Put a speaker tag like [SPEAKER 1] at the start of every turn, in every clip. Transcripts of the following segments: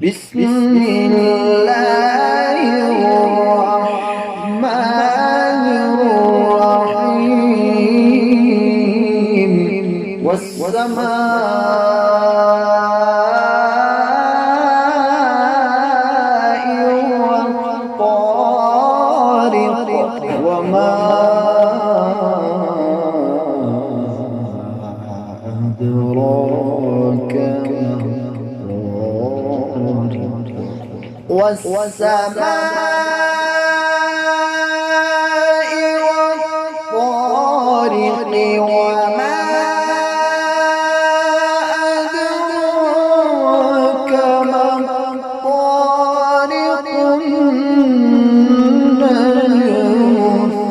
[SPEAKER 1] بسم الله الرحمن الرحيم والسماء والطارق وما أدراك والسماء والطارق وما أدراك ما الطارق النجم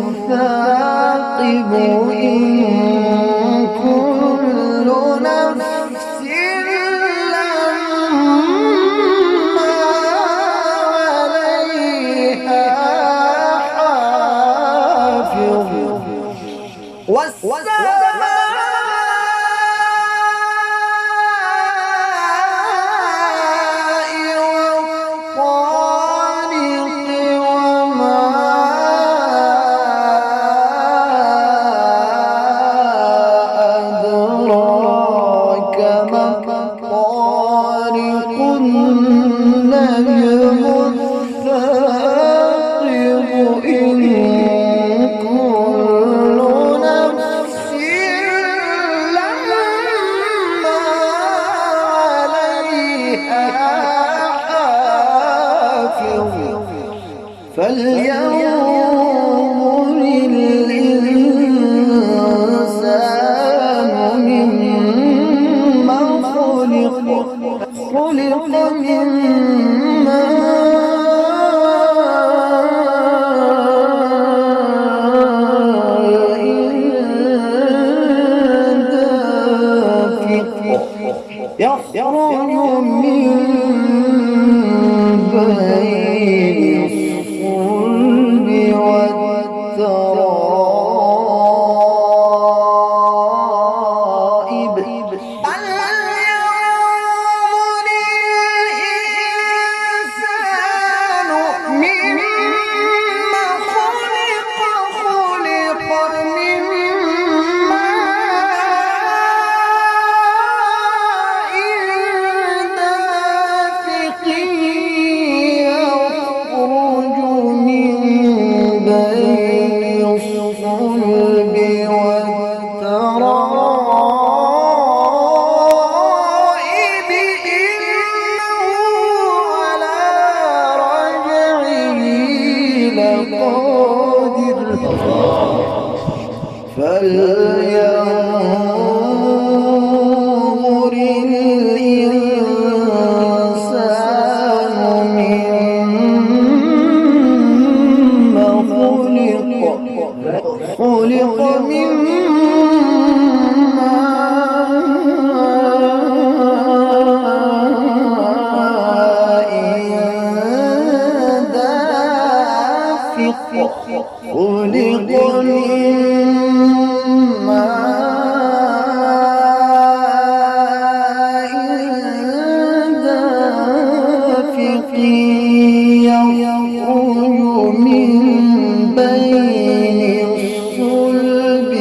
[SPEAKER 1] الثاقب إن كل نفس لما عليها حافظ فلينظر الإنسان مما خلق من ماء دافق يخرج من بين الصلب والترائب فلينظر الإنسان مما خلق من ماء دافق يخرج من بين الصلب والترائب إنه على رجعه لقادر فلينظر الإنسان مما خلق من ماء دافق خلق من ماء دافق يخرج من بين الصلب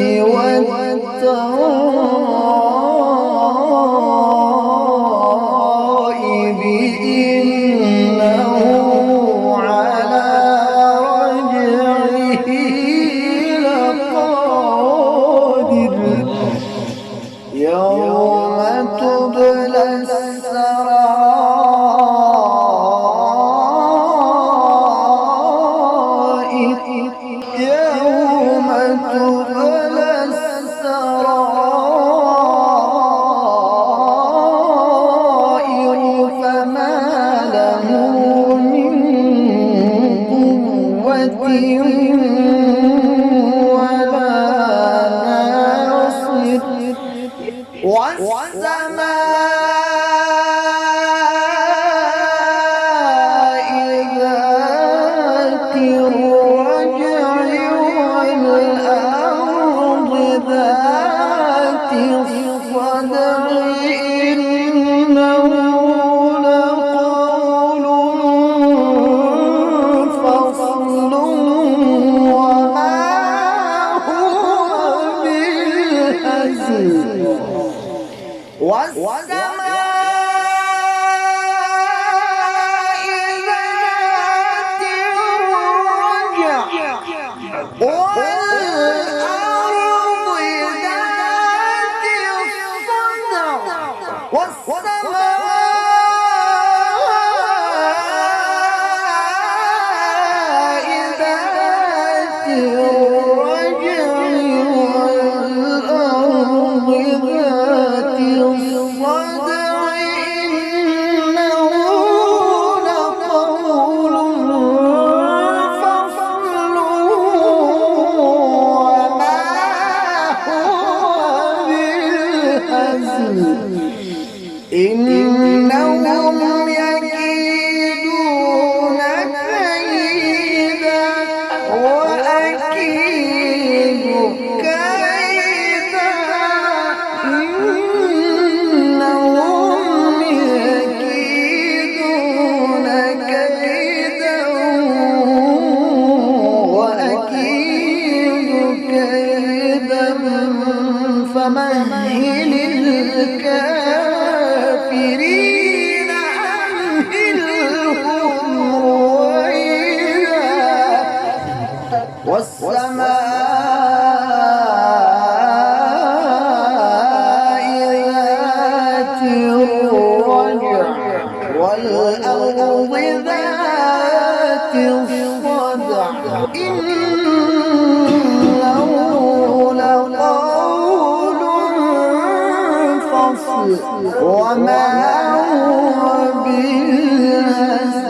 [SPEAKER 1] والترائب إنه على رجعه لقادر يوم تبلى السرائر ذات الرجع والأرض ذات الصدع إنه لقول فصل وما هو بالهزل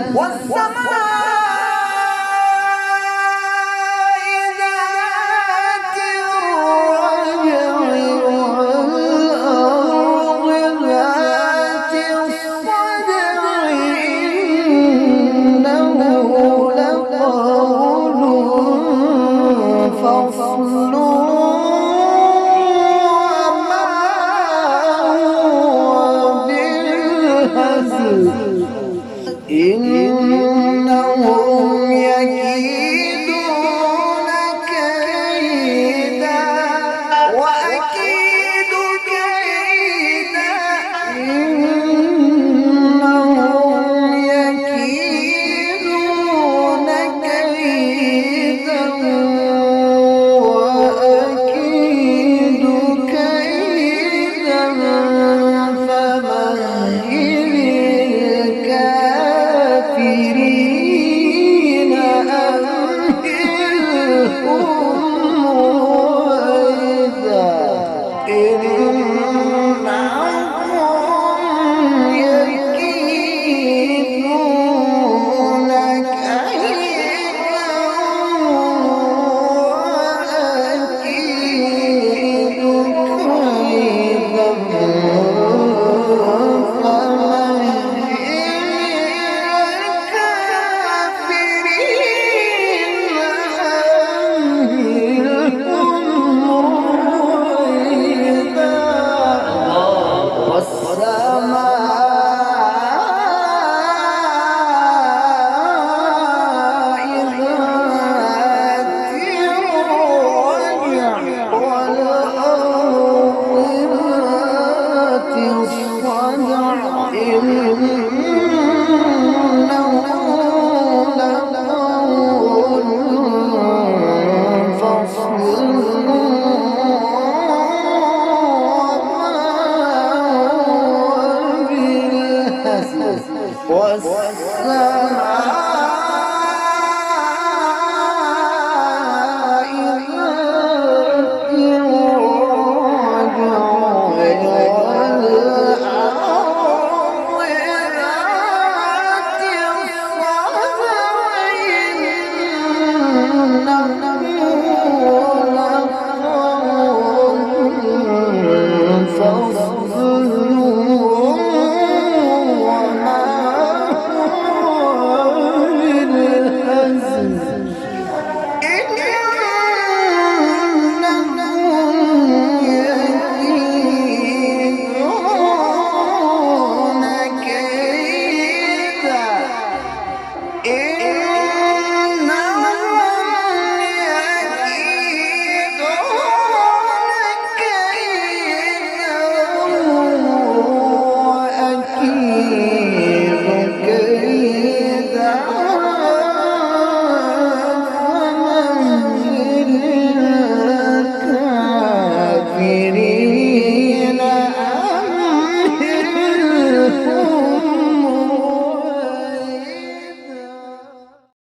[SPEAKER 1] فصل وما هو بالهزل إنهم يكيدون كيدا وأكيد كيدا إنهم يكيدون كيدا وأكيد كيدا فمهل الكافرين أمهلهم رويدا إنهم يكيدون كيدا وأكيد كيدا والسماء